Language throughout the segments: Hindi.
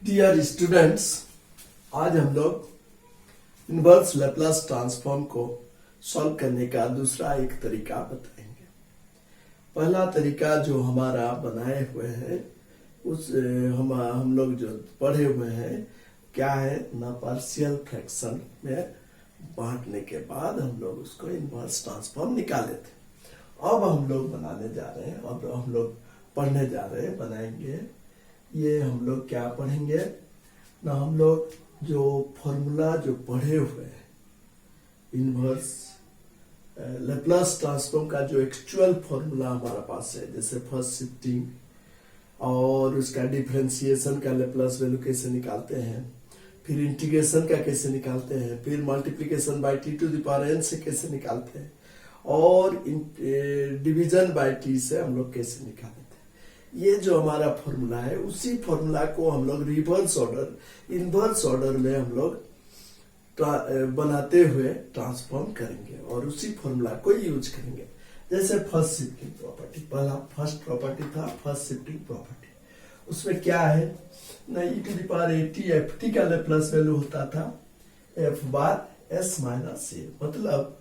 डियर स्टूडेंट्स, आज हम लोग इनवर्स लैप्लास ट्रांसफॉर्म को सॉल्व करने का दूसरा एक तरीका बताएंगे। पहला तरीका जो हमारा बनाए हुए हैं उस हम लोग जो पढ़े हुए हैं क्या है ना, पार्शियल फ्रैक्शन में बांटने के बाद हम लोग उसको इनवर्स ट्रांसफॉर्म निकाले थे। अब हम लोग बनाने जा रहे हैं, अब हम लोग पढ़ने जा रहे हैं, बनाएंगे। ये हम लोग क्या पढ़ेंगे ना, हम लोग जो फॉर्मूला जो पढ़े हुए हैं इनवर्स लैप्लास ट्रांसफॉर्म का जो एक्चुअल फॉर्मूला हमारा पास है, जैसे फर्स्ट शिफ्टिंग और उसका डिफरेंशिएशन का लैप्लास वैल्यू कैसे निकालते हैं, फिर इंटीग्रेशन का कैसे निकालते हैं, फिर multiplication by t to the power n से कैसे निकालते हैं, और डिवीजन बाय टी से हम लोग कैसे निकालते हैं। ये जो हमारा फॉर्मूला है उसी फॉर्मूला को हम लोग रिवर्स ऑर्डर इनवर्स ऑर्डर में हम लोग बनाते हुए ट्रांसफॉर्म करेंगे और उसी फॉर्मूला को यूज करेंगे। जैसे फर्स्ट शिफ्टिंग प्रॉपर्टी, पहला फर्स्ट प्रॉपर्टी था फर्स्ट शिफ्टिंग प्रॉपर्टी। उसमें क्या है ना, e to the power at F T का लैप्लास वैल्यू होता था F bar S minus A, मतलब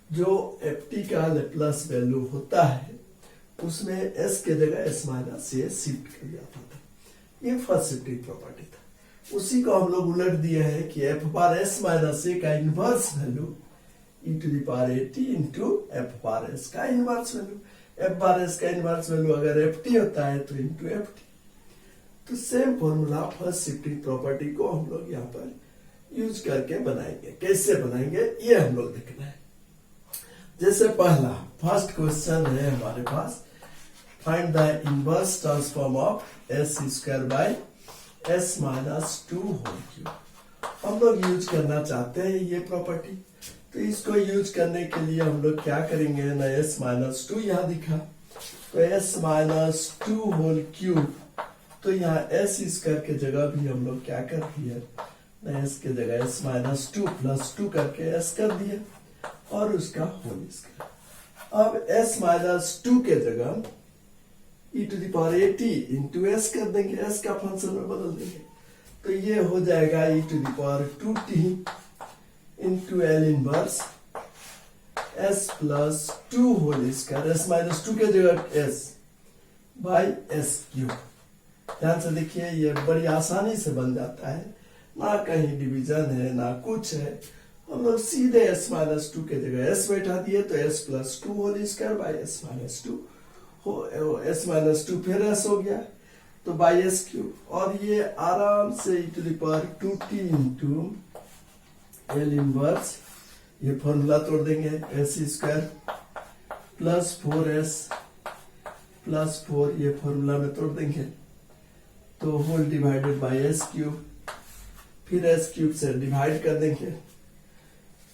जो एफ टी का लैप्लास वैल्यू होता है उसमें एस के जगह एस माइनस ए शिफ्ट कर जाता था। ये फर्स्ट शिफ्टिंग प्रॉपर्टी था। उसी को हम लोग उलट दिए हैं कि F bar S minus A का inverse value e to the power at into F bar S का inverse value. F bar S का इनवर्स वैल्यू अगर एफ टी होता है तो इंटू एफ टी। तो same formula first shifting property को हम लोग यहाँ पर यूज करके बनाएंगे। कैसे बनाएंगे ये हम लोग देखना है। जैसे पहला फर्स्ट क्वेश्चन है हमारे पास, find the inverse transform of S square by S minus two whole cube. हम लोग यूज करना चाहते हैं ये प्रॉपर्टी, तो इसको यूज करने के लिए हम लोग क्या करेंगे ना, एस माइनस टू यहाँ दिखा तो s minus two whole cube, तो यहाँ एस स्क्वायर के जगह भी हम लोग क्या कर दिए ना, एस के जगह S minus two plus two करके एस कर दिए और उसका होल स्क्वायर। अब एस माइनस टू के जगह e to the power at into S कर देंगे, एस का फंक्शन में बदल देंगे, तो ये हो जाएगा e to the power two T into L inverse S plus two whole square, S minus two के जगह एस बाई एस क्यूब। ध्यान से देखिए, ये बड़ी आसानी से बन जाता है, ना कहीं डिवीजन है ना कुछ है। हम लोग सीधे एस माइनस टू के जगह एस बैठा दिए तो s plus two whole square by s minus two, s minus two फिर एस हो गया तो बाई एस क्यूब, और ये आराम से e to the power two T into L inverse, ये फॉर्मूला तोड़ देंगे, S square plus four S plus four, ये फॉर्मूला में तोड़ देंगे तो whole divided by S cube, फिर एस क्यूब से डिवाइड कर देंगे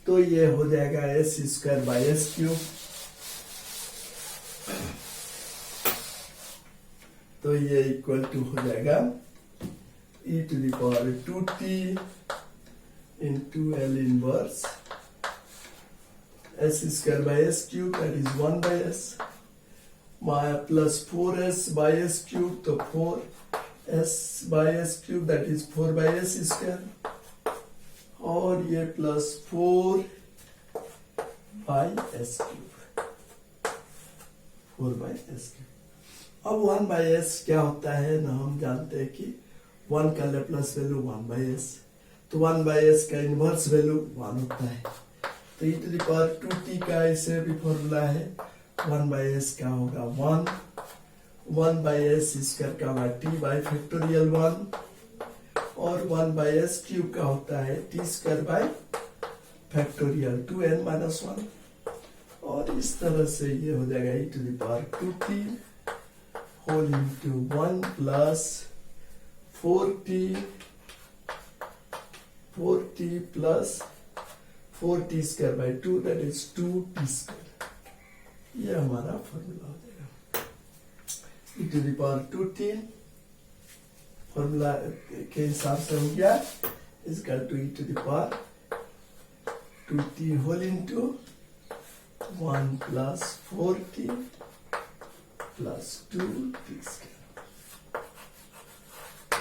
तो ये हो जाएगा S square by S cube. तो ये इक्वल टू हो जाएगा e to the power two T into L inverse S square by S cube, that is one by S, माया plus four S by S cube, तो four S by S cube that is four by S square, और ये plus four by S cube, four by S cube. अब वन बाई एस क्या होता है ना, हम जानते हैं कि वन का Laplace value one by S, तो वन बाई एस का इनवर्स वैल्यू वन होता है। तो e to the power two T का इसे भी फॉर्मूला है, वन बाई एस का होगा one, one by S square का होगा टी बाई फैक्टोरियल वन, और वन बाई एस क्यूब का होता है T square by factorial two N minus one, और इस तरह से ये हो जाएगा e to the power two T whole into one plus four T plus four T square by two, that is two T square. ये हमारा फॉर्मूला हो जाएगा e to the power two t, formula के हिसाब से हो गया इसका two e to the power two T whole into one plus four T plus two T square.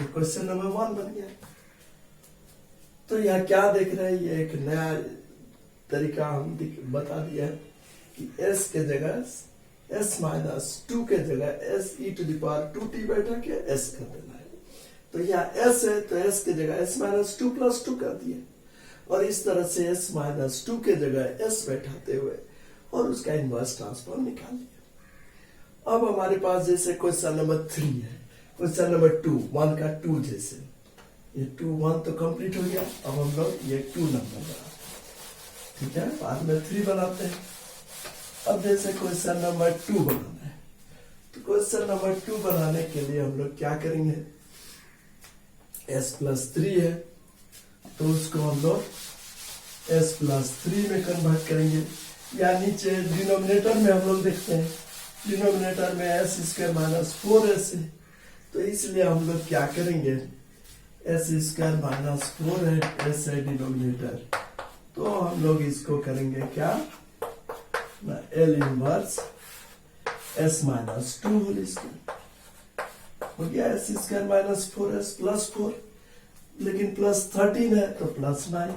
ये क्वेश्चन नंबर 1 बन गया। तो यहाँ क्या देख रहे हैं, ये एक नया तरीका हम बता दिया है कि s के जगह s-2 के जगह se⁻²t बैठा के s कर देना है। तो यहाँ s है तो s के जगह s-2 + 2 कर दिए और इस तरह से s-2 के जगह s बैठाते हुए और उसका इनवर्स ट्रांसफॉर्म निकाल लिया। अब हमारे पास जैसे क्वेश्चन नंबर 3 है, क्वेश्चन नंबर 2 1 का 2 जैसे ये 2 1 तो कंप्लीट हो गया। अब हम लोग ये 2 नंबर बनाते हैं, ठीक है, बाद में 3 बनाते हैं। अब जैसे क्वेश्चन नंबर 2 बनाना है तो क्वेश्चन नंबर 2 बनाने के लिए हम लोग क्या करेंगे, s+3 है तो उसको हम लोग s+3 में कन्वर्ट करेंगे, या नीचे डिनोमिनेटर में हम लोग देखते हैं डिनोमिनेटर में s² - 4s है तो इसलिए हम लोग क्या करेंगे, s² - 4 है, s है डिनोमिनेटर, तो हम लोग इसको करेंगे क्या, L inverse s-2 whole square हो गया, s² - 4s + 4, लेकिन +13 है तो +9।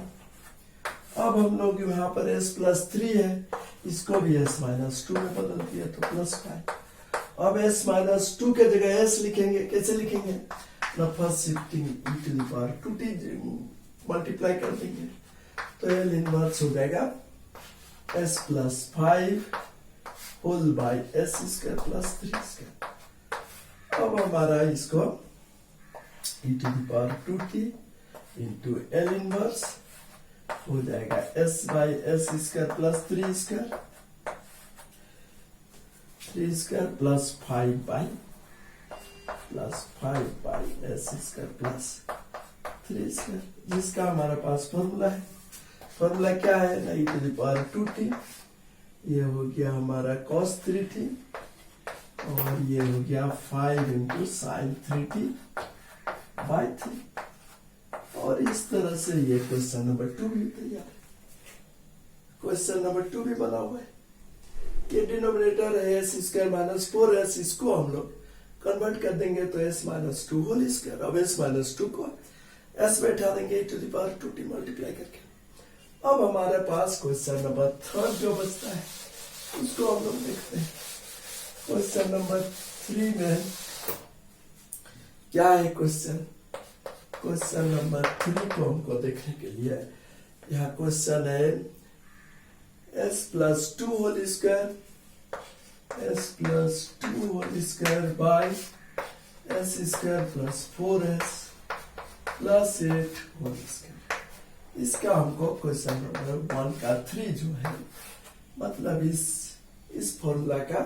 अब हम लोग यहाँ पर s+3 है इसको भी s-2 में बदल दिया तो +5। अब s-2 के जगह s लिखेंगे, कैसे लिखेंगे ना, फर्स्ट शिफ्टिंग e⁻²t मल्टीप्लाई कर देंगे तो L इनवर्स हो जाएगा s+5 होल बाय s² + 3²। अब हमारा इसको e⁻²t इंटू L इनवर्स हो जाएगा s/s² + 3² + 5/s² + 3², जिसका हमारे पास फॉर्मूला है। फॉर्मूला क्या है ना, e⁻²t, ये हो गया हमारा cos 3t और ये हो गया 5 × sin 3t/3। और इस तरह से ये क्वेश्चन नंबर 2 भी तैयार है। क्वेश्चन नंबर 2 भी बना हुआ है, ये डिनोमिनेटर है s² - 4s, इसको हम लोग कन्वर्ट कर देंगे तो s-2 होल स्क्वायर। अब s-2 को s बैठा देंगे e⁻²t मल्टीप्लाई करके। अब हमारे पास क्वेश्चन नंबर 3 जो बचता है उसको हम लोग देखते हैं। क्वेश्चन नंबर 3 में क्या है, क्वेश्चन नंबर 3 को हमको देखने के लिए यहाँ क्वेश्चन है s+2 whole square by s² + 4s + 8 whole square. इसका हमको क्वेश्चन नंबर 1 का 3 जो है, मतलब इस फॉर्मूला का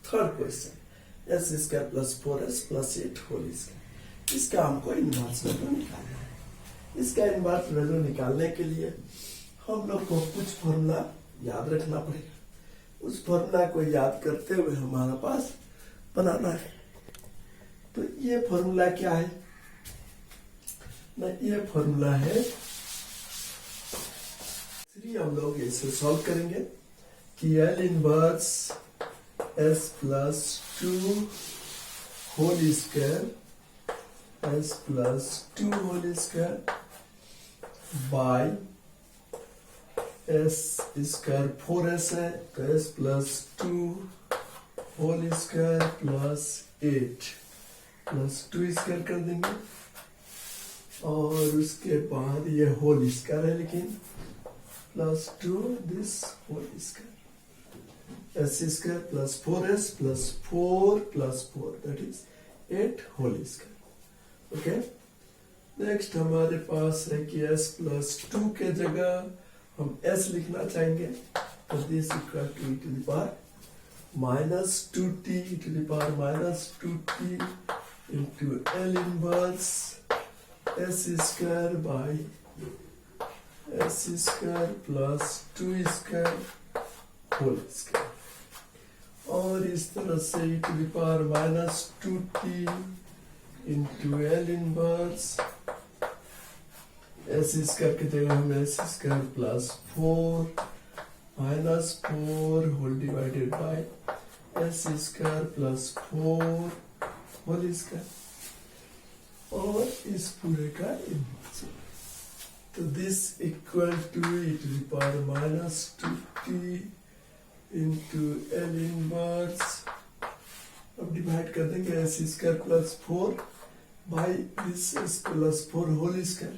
third question s² + 4s + 8 whole square, इसका हमको इनवर्स वैल्यू निकालना है। इसका इनवर्स वैल्यू निकालने के लिए हम लोग को कुछ फॉर्मूला याद रखना पड़ेगा। उस फॉर्मूला को याद करते हुए हमारा पास बनाना है। तो ये फॉर्मूला क्या है ना, ये फॉर्मूला है 3। हम लोग इसे सॉल्व करेंगे कि L inverse s+2 whole square by s² 4s है तो s+2 होल स्क्वायर + 8 + 2² कर देंगे और उसके बाद ये होल स्क्वायर है, लेकिन +2 this whole square s² + 4s + 4 + 4 that is 8 whole square. Okay, next हमारे पास है कि s+2 के जगह हम s लिखना चाहेंगे तो this equal to e⁻²t into L inverse s² by s² + 2² whole square. और इस तरह से e⁻²t into L inverse s² की जगह हम s² + 4 - 4 whole divided by s² + 4 whole square. और इस तरह से e⁻²t into L inverse s² + 2 - 4 whole divided by s² + 4 whole square. और इस तरह से e⁻² t into L inverse s² + 4 whole divided by s² + 4 whole square. और इस तरह से और इस पूरे का इनवर्स। तो this equal to e to the power minus 2t into L inverse. अब डिवाइड कर देंगे s square plus 4 by this s plus 4 whole square,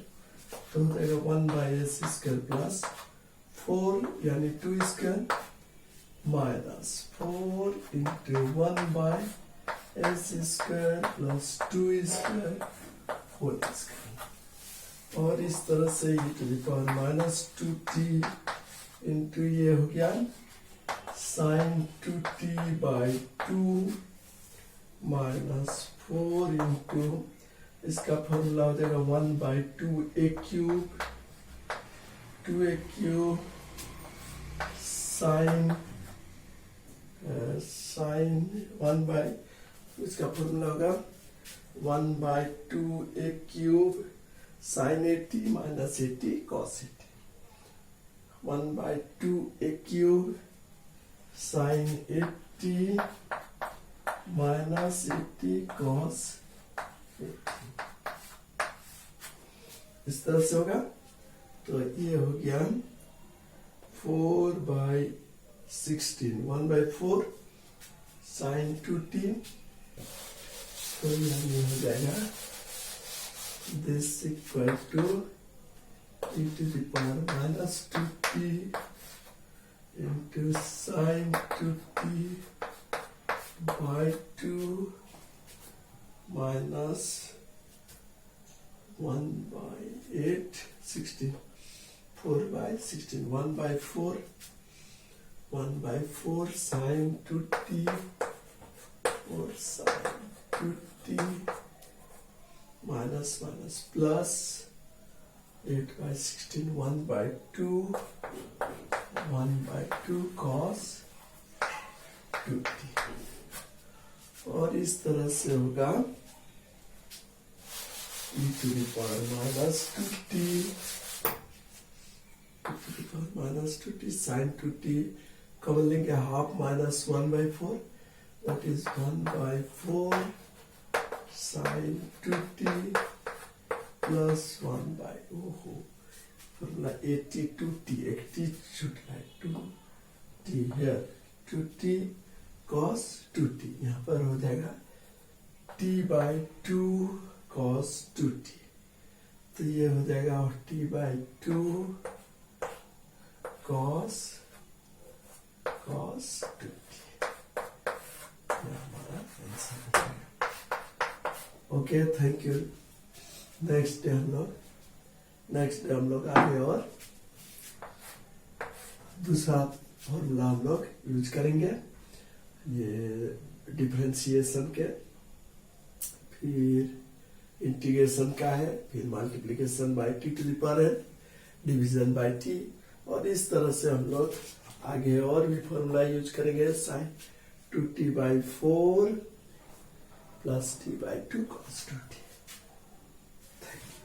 तो हो जाएगा 1 बाई s स्क्वायर प्लस 4 यानी 2 square minus 4 into 1 by s square plus 2 square whole square. और इस तरह से e to the power minus 2t into ये हो गया sine 2t by 2 minus 4 into इसका फॉर्मूला हो जाएगा 1 by 2a cube sine 1 by इसका फॉर्मूला होगा 1 by 2a cube sine 80 minus 80 cos 80। 1 by 2a cube sine 80 minus 80 cos 80। इस तरह से होगा। तो ये हो गया 4 बाई 16 1 बाई 4 साइन 2t। तो ये हो जाएगा this equal to e to the power minus 2t into sin 2t by 2 minus 1 by 8 16 4 by 16 1 by 4 sin 2t or sin 2t minus plus 8 by 16 1 by 2 cos 2t। और इस तरह से होगा e to the power minus 2t sin 2t common लेंगे half minus 1 by 4 that is 1 by 4 sin 2t plus 1 by formula 82t 80 should like 2t here 2t cos 2t यहाँ पर हो जाएगा t by 2 cos 2t। तो ये हो जाएगा t by 2 cos 2t। हमारा आंसर हो जाएगा। Okay thank you. Next day हम लोग आगे और दूसरा फॉर्मूला हम लोग यूज करेंगे ये डिफरेंशिएशन के, फिर इंटीग्रेशन का है, फिर multiplication by t to the power है, डिवीजन बाय टी। और इस तरह से हम लोग आगे और भी फॉर्मूला यूज करेंगे sine 2t by 4 plus t by 2 cos 2t।